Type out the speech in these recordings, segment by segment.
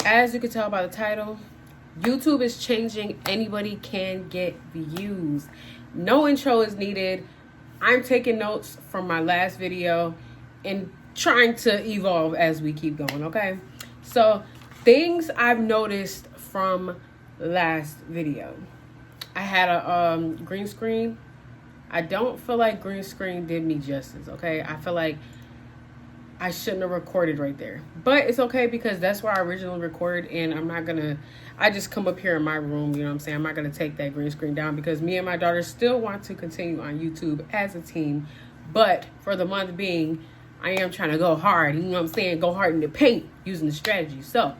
As you can tell by the title, YouTube is changing. Anybody can get views. No intro is needed. I'm taking notes from my last video and trying to evolve as we keep going, okay? So, things I've noticed from last video. I had a green screen. I don't feel like green screen did me justice, okay? I feel like I shouldn't have recorded right there. But it's okay because that's where I originally recorded, and I'm not gonna, I just come up here in my room, you know what I'm saying? I'm not gonna take that green screen down because me and my daughter still want to continue on YouTube as a team. But for the month being, I am trying to go hard, you know what I'm saying? Go hard in the paint using the strategy. So,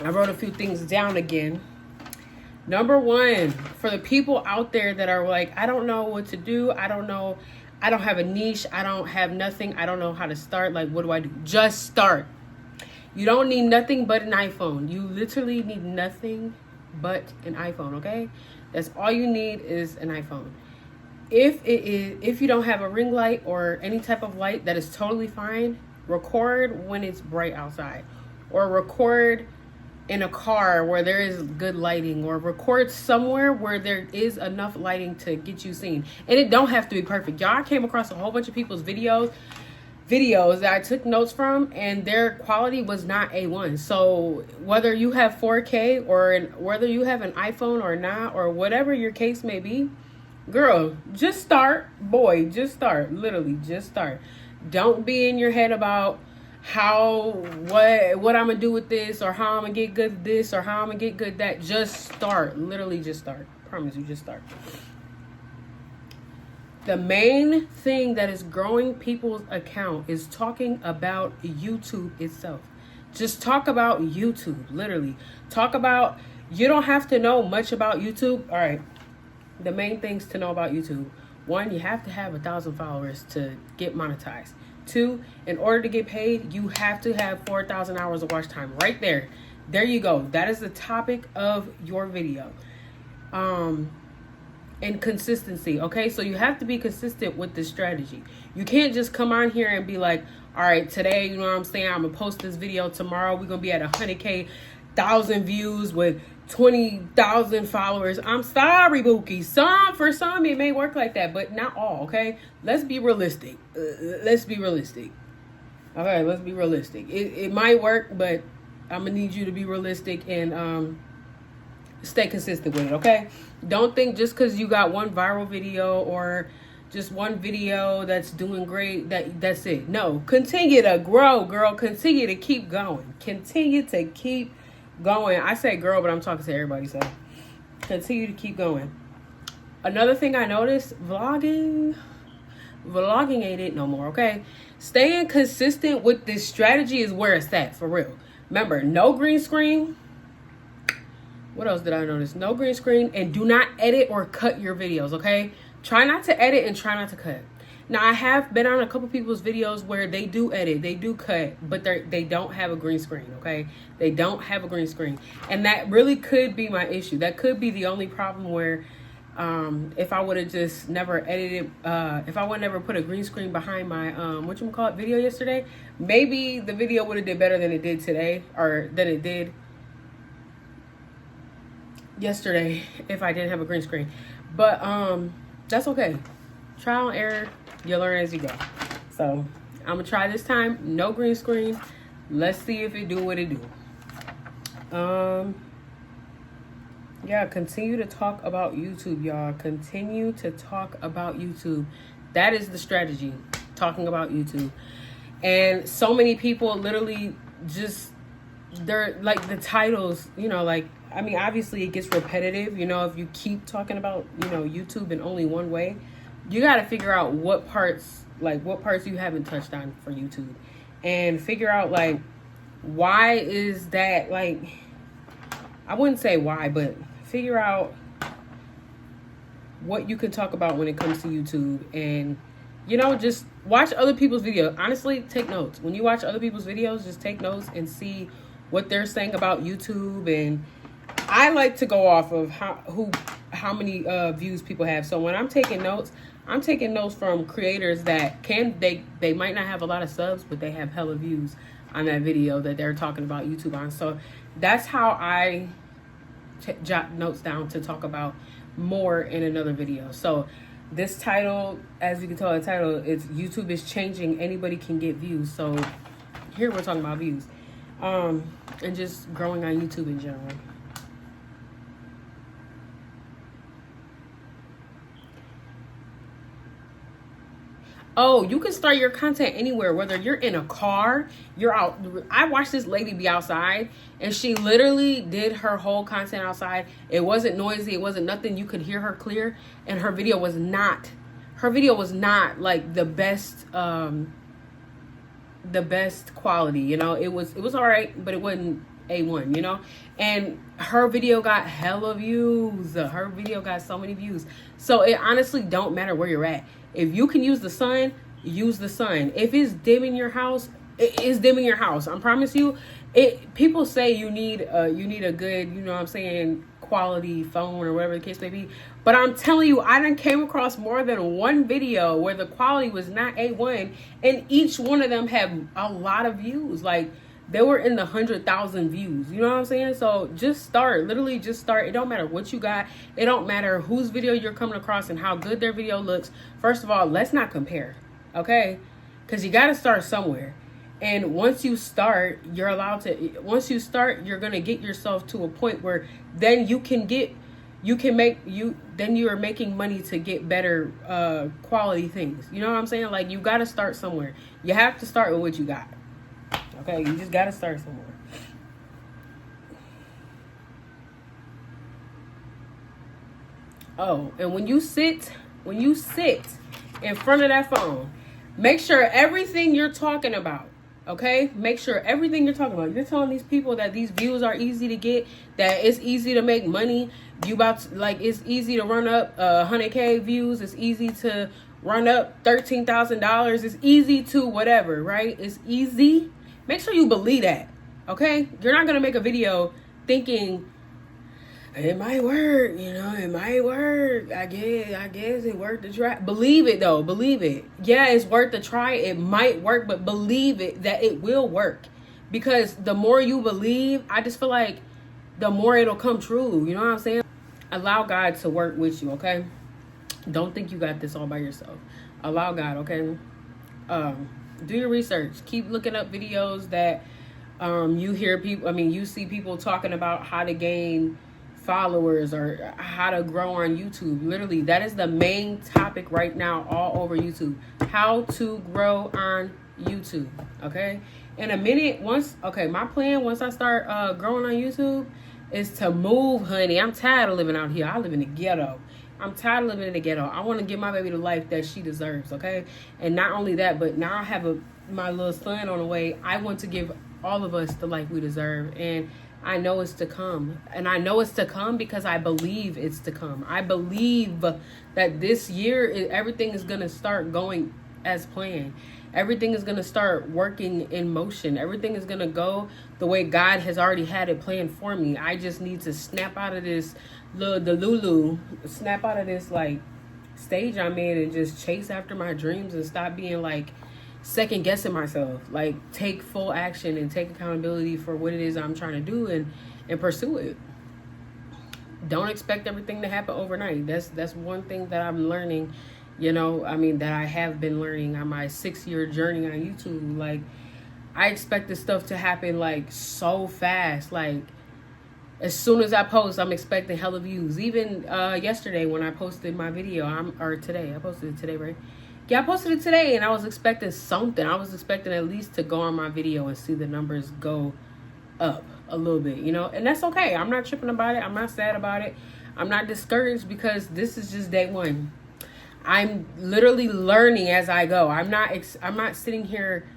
I wrote a few things down again. Number one, for the people out there that are like, I don't know what to do. I don't know. I don't have a niche. I don't have nothing. I don't know how to start. Like, what do I do? Just start. You don't need nothing but an iPhone. You literally need nothing but an iPhone, okay? That's all you need is an iPhone. If you don't have a ring light or any type of light, that is totally fine. Record when it's bright outside. Or record in a car where there is good lighting, or record somewhere where there is enough lighting to get you seen. And it don't have to be perfect. Y'all, came across a whole bunch of people's videos that I took notes from, and their quality was not A1. So whether you have 4K or whether you have an iPhone or not, or whatever your case may be, girl, just start. Boy, just start. Literally, just start. Don't be in your head about what I'm gonna do with this, or how I'm gonna get good at this, or how I'm gonna get good at that. Just start. Literally just start. I promise you, just start. The main thing that is growing people's account is talking about YouTube itself. Just talk about YouTube. Literally talk about, you don't have to know much about YouTube. All right, the main things to know about YouTube: one, you have to have 1,000 followers to get monetized. 2, in order to get paid, you have to have 4,000 hours of watch time. Right there. There you go. That is the topic of your video. And consistency, okay? So you have to be consistent with this strategy. You can't just come on here and be like, all right, today, you know what I'm saying, I'm going to post this video. Tomorrow, we're going to be at 100K, 1,000 views with 20,000 followers. I'm sorry, Bookie. For some, it may work like that, but not all, okay? Let's be realistic. Let's be realistic. Okay, let's be realistic. It might work, but I'm going to need you to be realistic and stay consistent with it, okay? Don't think just because you got one viral video or just one video that's doing great, that's it. No, continue to grow, girl. Continue to keep going. Continue to keep going. I say girl, but I'm talking to everybody, so continue to keep going. Another thing I noticed, vlogging ain't it no more, okay? Staying consistent with this strategy is where it's at, for real. Remember, no green screen. What else did I notice? No green screen, and do not edit or cut your videos, okay? Try not to edit and try not to cut. Now, I have been on a couple people's videos where they do edit, they do cut, but they don't have a green screen, okay? They don't have a green screen. And that really could be my issue. That could be the only problem where if I would have just never edited, if I would never put a green screen behind my, video yesterday, maybe the video would have did better than it did today, or than it did yesterday if I didn't have a green screen. But that's okay. Trial and error. You learn as you go. So I'm gonna try this time. No green screen. Let's see if it do what it do. Yeah, continue to talk about YouTube, y'all. Continue to talk about YouTube. That is the strategy. Talking about YouTube. And so many people literally just, they're like the titles, you know, like, I mean, obviously it gets repetitive, you know, if you keep talking about, you know, YouTube in only one way. You got to figure out what parts you haven't touched on for YouTube, and figure out like, why is that, like, I wouldn't say why, but figure out what you can talk about when it comes to YouTube. And, you know, just watch other people's videos. Honestly, take notes. When you watch other people's videos, just take notes and see what they're saying about YouTube. And I like to go off of how many views people have. So when I'm taking notes from creators that they might not have a lot of subs, but they have hella views. on that video that they're talking about YouTube on. So that's how I jot notes down to talk about more in another video. So this title, as you can tell, the title is YouTube is changing. Anybody can get views. So here we're talking about views, and just growing on YouTube in general. Oh, you can start your content anywhere, whether you're in a car, you're out. I watched this lady be outside, and she literally did her whole content outside. It wasn't noisy. It wasn't nothing. You could hear her clear, and her video was not like the best quality. You know, it was all right, but it wasn't A1, you know. And her video got hella views. Her video got so many views. So it honestly don't matter where you're at. If you can use the sun, use the sun. If it's dimming your house, it is dimming your house. I promise you. People say you need a good, you know what I'm saying, quality phone or whatever the case may be. But I'm telling you, I done came across more than one video where the quality was not A1, and each one of them had a lot of views. Like, they were in the 100,000 views. You know what I'm saying? So just start. Literally just start. It don't matter what you got. It don't matter whose video you're coming across and how good their video looks. First of all, let's not compare. Okay? Because you got to start somewhere. And once you start, you're allowed to. Once you start, you're going to get yourself to a point where then then you are making money to get better quality things. You know what I'm saying? Like, you got to start somewhere. You have to start with what you got. Okay, you just gotta start somewhere. Oh, and when you sit in front of that phone, make sure everything you're talking about, okay? Make sure everything you're talking about. You're telling these people that these views are easy to get, that it's easy to make money. It's easy to run up 100K views. It's easy to run up $13,000. It's easy to whatever, right? It's easy. Make sure you believe that, okay? You're not going to make a video thinking, it might work, you know, it might work. I guess it worth the try. Believe it, though. Believe it. Yeah, it's worth the try. It might work, but believe it that it will work. Because the more you believe, I just feel like the more it'll come true. You know what I'm saying? Allow God to work with you, okay? Don't think you got this all by yourself. Allow God, okay? Do your research. Keep looking up videos that you see people talking about how to gain followers or how to grow on YouTube. Literally, that is the main topic right now all over YouTube. How to grow on YouTube, okay? In a minute, my plan once I start growing on YouTube is to move, honey. I'm tired of living out here. I live in the ghetto. I'm tired of living in the ghetto. I want to give my baby the life that she deserves, okay? And not only that, but now I have my little son on the way. I want to give all of us the life we deserve. And I know it's to come. And I know it's to come because I believe it's to come. I believe that this year, everything is going to start going as planned. Everything is going to start working in motion. Everything is going to go the way God has already had it planned for me. I just need to snap out of this snap out of this like stage I'm in and just chase after my dreams and stop being like second guessing myself. Like, take full action and take accountability for what it is I'm trying to do and pursue it. Don't expect everything to happen overnight. That's one thing that I'm learning, you know, that I have been learning on my 6-year journey on YouTube. Like, I expect this stuff to happen like so fast. Like, as soon as I post, I'm expecting hella views. Even yesterday when I posted my video, today. I posted it today, right? Yeah, I posted it today, and I was expecting something. I was expecting at least to go on my video and see the numbers go up a little bit, you know? And that's okay. I'm not tripping about it. I'm not sad about it. I'm not discouraged because this is just day one. I'm literally learning as I go. I'm not sitting here.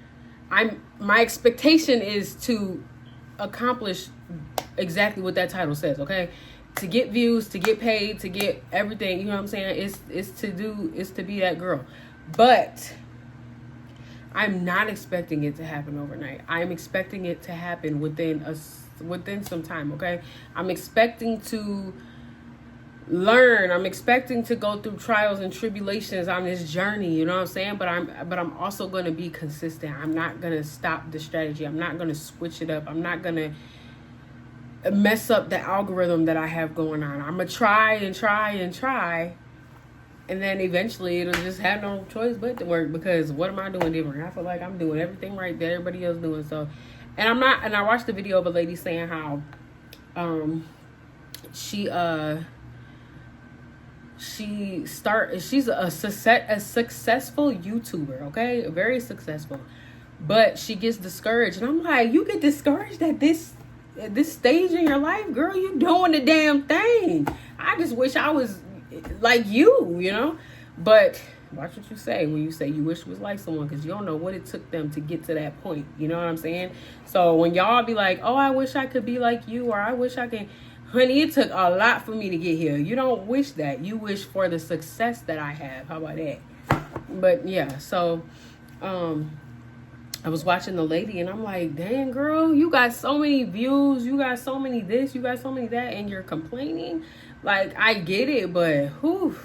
My expectation is to accomplish exactly what that title says, okay? To get views, to get paid, to get everything, you know what I'm saying? It's to be that girl. But I'm not expecting it to happen overnight. I'm expecting it to happen within some time, okay? I'm expecting to learn. I'm expecting to go through trials and tribulations on this journey, you know what I'm saying? But I'm also going to be consistent. I'm not going to stop the strategy. I'm not going to switch it up. I'm not going to mess up the algorithm that I have going on. I'm going to try and try and try. And then eventually it'll just have no choice but to work, because what am I doing different? I feel like I'm doing everything right that everybody else doing. So, and I'm not, and I watched the video of a lady saying how she's a successful YouTuber, okay? Very successful. But she gets discouraged. And I'm like, you get discouraged at this stage in your life, girl? You doing the damn thing. I just wish I was like you know? But watch what you say when you say you wish it was like someone, because you don't know what it took them to get to that point. You know what I'm saying? So when y'all be like, oh, I wish I could be like you, or I wish I can... Honey, it took a lot for me to get here. You don't wish that. You wish for the success that I have. How about that? But yeah, so I was watching the lady and I'm like, dang, girl, you got so many views. You got so many this. You got so many that. And you're complaining. Like, I get it, but whew,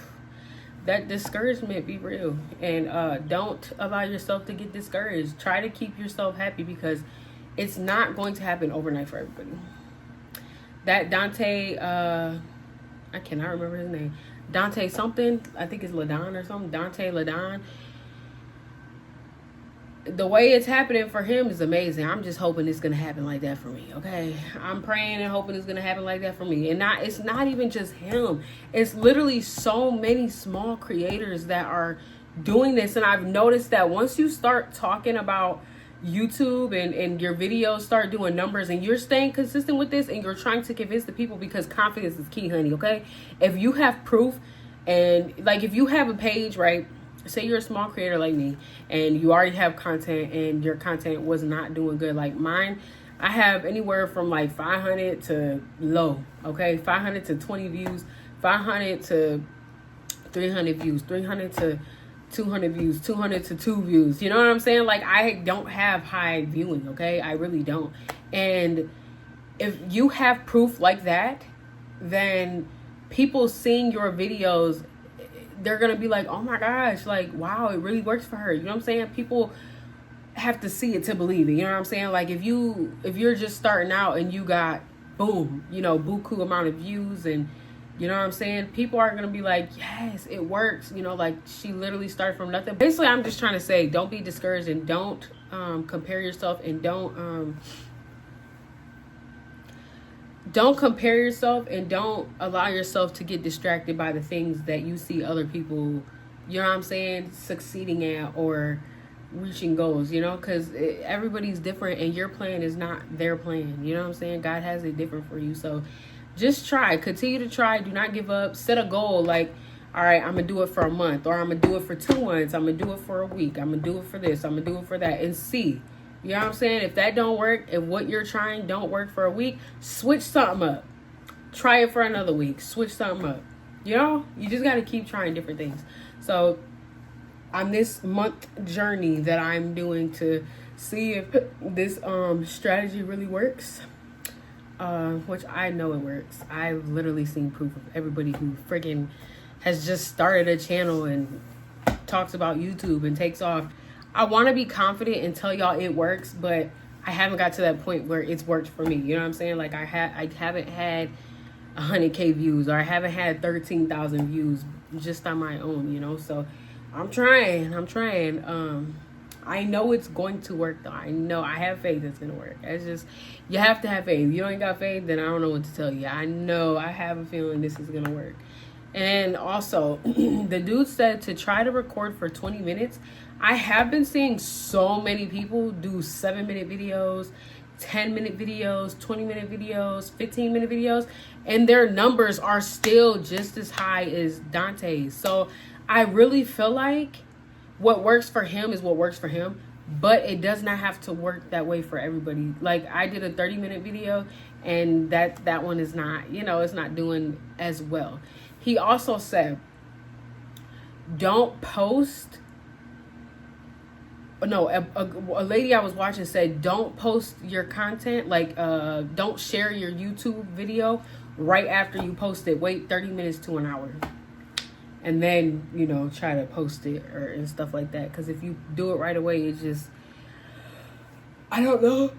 that discouragement be real. And don't allow yourself to get discouraged. Try to keep yourself happy, because it's not going to happen overnight for everybody. That Dante, I cannot remember his name. Dante something. I think it's Ladon or something. Dante Ladon. The way it's happening for him is amazing. I'm just hoping it's going to happen like that for me, okay? I'm praying and hoping it's going to happen like that for me. And it's not even just him. It's literally so many small creators that are doing this. And I've noticed that once you start talking about YouTube and your videos start doing numbers, and you're staying consistent with this, and you're trying to convince the people, because confidence is key, honey, okay? If you have proof, and like if you have a page, right? Say you're a small creator like me, and you already have content, and your content was not doing good. Like mine, I have anywhere from like 500 to low, okay? 500 to 20 views, 500 to 300 views, 300 to 200 views, 200 to 2 views. You know what I'm saying? Like, I don't have high viewing, okay? I really don't. And if you have proof like that, then people seeing your videos, they're going to be like, oh my gosh, like, wow, it really works for her. You know what I'm saying? People have to see it to believe it. You know what I'm saying? Like, if you're just starting out and you got, boom, you know, buku amount of views, and you know what I'm saying? People are going to be like, yes, it works. You know, like, she literally started from nothing. Basically, I'm just trying to say, don't be discouraged, and don't compare yourself, and don't compare yourself, and don't allow yourself to get distracted by the things that you see other people, you know what I'm saying, succeeding at or reaching goals, you know, because everybody's different, and your plan is not their plan. You know what I'm saying? God has it different for you. So just try, continue to try. Do not give up. Set a goal. Like, all right, I'm going to do it for a month, or I'm going to do it for 2 months. I'm going to do it for a week. I'm going to do it for this. I'm going to do it for that, and see. You know what I'm saying? If that don't work, if what you're trying don't work for a week, switch something up. Try it for another week. Switch something up. You know, you just got to keep trying different things. So on this month journey that I'm doing to see if this strategy really works, which I know it works. I've literally seen proof of everybody who freaking has just started a channel and talks about YouTube and takes off. I want to be confident and tell y'all it works, but I haven't got to that point where it's worked for me. You know what I'm saying? Like, I haven't had 100K views, or I haven't had 13,000 views just on my own, you know? So I'm trying. I know it's going to work, though. I know, I have faith it's going to work. It's just, you have to have faith. If you ain't got faith, then I don't know what to tell you. I know, I have a feeling this is going to work. And also, the dude said to try to record for 20 minutes. I have been seeing so many people do 7-minute videos, 10-minute videos, 20-minute videos, 15-minute videos, and their numbers are still just as high as Dante's. So I really feel like what works for him is what works for him, but it does not have to work that way for everybody. Like, I did a 30-minute video, and that one is not, you know, it's not doing as well. He also said, don't post. No, a lady I was watching said, don't post your content, like, don't share your YouTube video right after you post it. Wait 30 minutes to an hour. And then, you know, try to post it and stuff like that. Because if you do it right away, it's just, I don't know.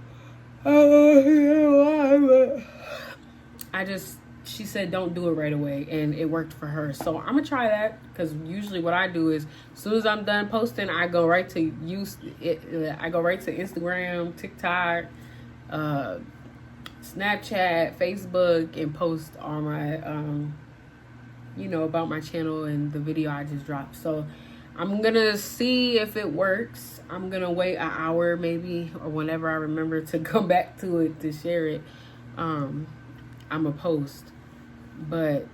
She said don't do it right away, and it worked for her. So I'm gonna try that, because usually what I do is, as soon as I'm done posting, I go right to Instagram, TikTok, Snapchat, Facebook, and post on my you know, about my channel and the video I just dropped. So I'm gonna see if it works. I'm gonna wait an hour maybe, or whenever I remember to come back to it to share it. I'm a post. But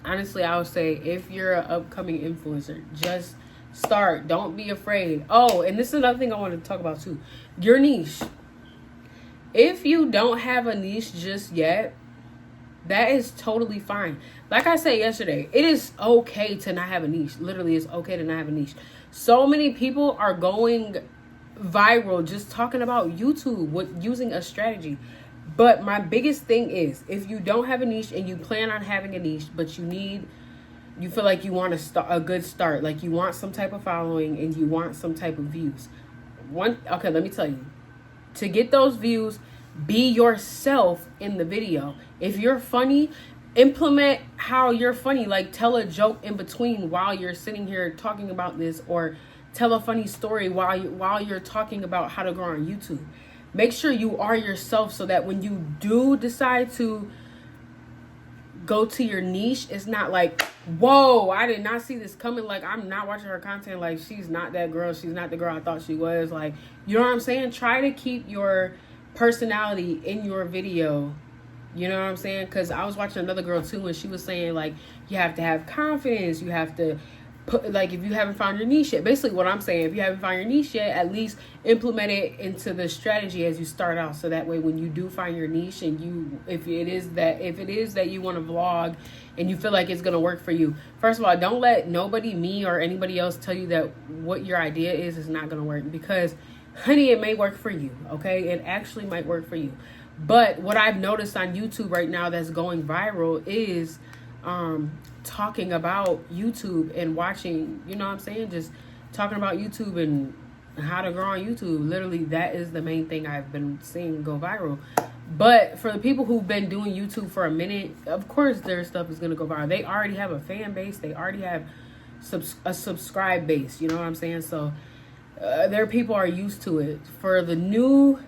honestly, I would say if you're an upcoming influencer, just start. Don't be afraid. Oh, and this is another thing I want to talk about too. Your niche. If you don't have a niche just yet, that is totally fine. Like I said yesterday, it is okay to not have a niche. Literally, it's okay to not have a niche. So many people are going viral just talking about YouTube using a strategy. But my biggest thing is, if you don't have a niche and you plan on having a niche, but you feel like you want a good start, like you want some type of following and you want some type of views. Okay, let me tell you. To get those views, be yourself in the video. If you're funny, implement how you're funny. Like, tell a joke in between while you're sitting here talking about this, or tell a funny story while you're talking about how to grow on YouTube. Make sure you are yourself, so that when you do decide to go to your niche, it's not like, whoa, I did not see this coming. Like, I'm not watching her content. Like, she's not that girl. She's not the girl I thought she was. Like, you know what I'm saying? Try to keep your personality in your video. You know what I'm saying? Because I was watching another girl too, and she was saying, like, you have to have confidence. You have to put, like, if you haven't found your niche yet, basically what I'm saying, if you haven't found your niche yet, at least implement it into the strategy as you start out, so that way when you do find your niche, and if it is that you want to vlog and you feel like it's going to work for you, first of all, don't let nobody, me or anybody else, tell you that what your idea is not going to work, because honey, it may work for you. Okay, it actually might work for you. But what I've noticed on YouTube right now that's going viral is talking about YouTube and watching, you know what I'm saying, just talking about YouTube and how to grow on YouTube. Literally, that is the main thing I've been seeing go viral. But for the people who've been doing YouTube for a minute, of course their stuff is going to go viral. They already have a fan base. They already have a subscribe base, you know what I'm saying? So their people are used to it. For the new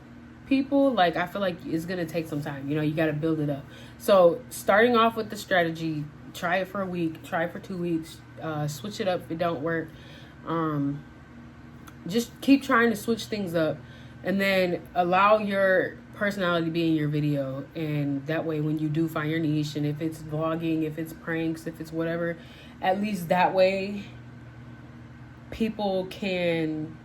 people, like, I feel like it's going to take some time. You know, you got to build it up. So starting off with the strategy, try it for a week, try it for 2 weeks, switch it up if it don't work. Just keep trying to switch things up, and then allow your personality to be in your video. And that way, when you do find your niche, and if it's vlogging, if it's pranks, if it's whatever, at least that way people can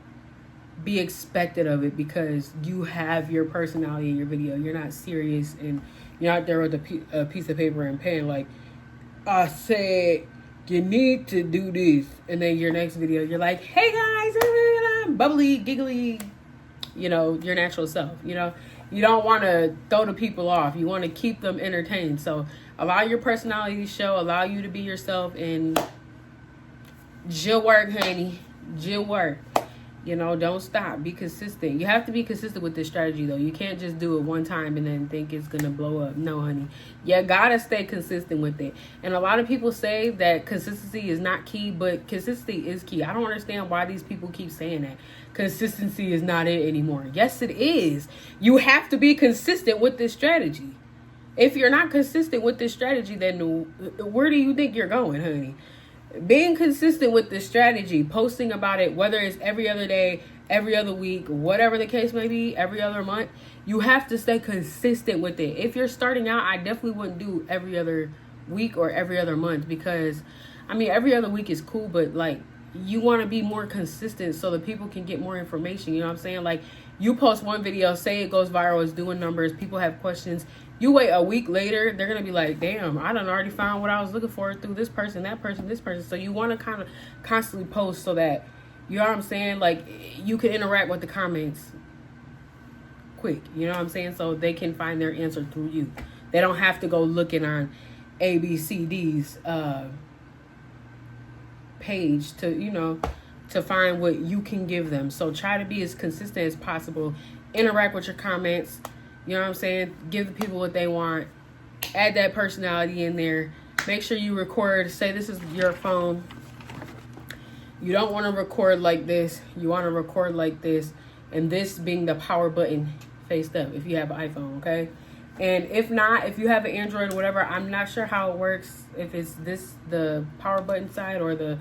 be expected of it, because you have your personality in your video. You're not serious, and you're out there with a piece of paper and pen like, I said you need to do this, and then your next video you're like, hey guys, bubbly, giggly, you know, your natural self. You know, you don't want to throw the people off. You want to keep them entertained. So allow your personality to show, allow you to be yourself, and jill work, honey, jill work. You know, don't stop. Be consistent. You have to be consistent with this strategy, though. You can't just do it one time and then think it's going to blow up. No, honey. You got to stay consistent with it. And a lot of people say that consistency is not key, but consistency is key. I don't understand why these people keep saying that. Consistency is not it anymore. Yes, it is. You have to be consistent with this strategy. If you're not consistent with this strategy, then where do you think you're going, honey? Being consistent with this strategy, posting about it, whether it's every other day, every other week, whatever the case may be, every other month, you have to stay consistent with it. If you're starting out, I definitely wouldn't do every other week or every other month, because, I mean, every other week is cool, but, like, you want to be more consistent so that people can get more information. You know what I'm saying? Like, you post one video, say it goes viral, it's doing numbers, people have questions. You wait a week later, they're going to be like, damn, I done already found what I was looking for through this person, that person, this person. So you want to kind of constantly post so that, you know what I'm saying, like, you can interact with the comments quick. You know what I'm saying? So they can find their answer through you. They don't have to go looking on ABCD's page to, you know, to find what you can give them. So try to be as consistent as possible. Interact with your comments. You know what I'm saying? Give the people what they want. Add that personality in there. Make sure you record. Say this is your phone. You don't want to record like this. You want to record like this. And this being the power button faced up if you have an iPhone, okay? And if not, if you have an Android or whatever, I'm not sure how it works. If it's this, the power button side, or the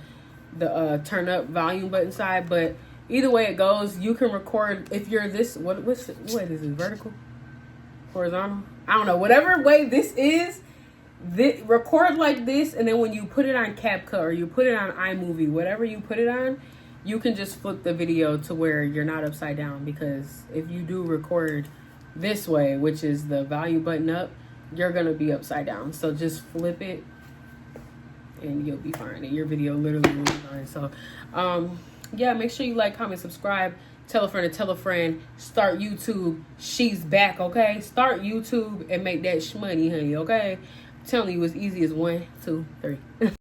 turn up volume button side. But either way it goes, you can record if you're this, what is this, vertical? Horizontal? I don't know. Whatever way this is, record like this, and then when you put it on Capcut or you put it on iMovie, whatever you put it on, you can just flip the video to where you're not upside down. Because if you do record this way, which is the volume button up, you're gonna be upside down. So just flip it and you'll be fine, and your video literally will be fine. So yeah, make sure you like, comment, subscribe, tell a friend to tell a friend. Start YouTube. She's back, okay? Start YouTube and make that shmoney, honey, okay? I'm telling you, it's easy as 1, 2, 3.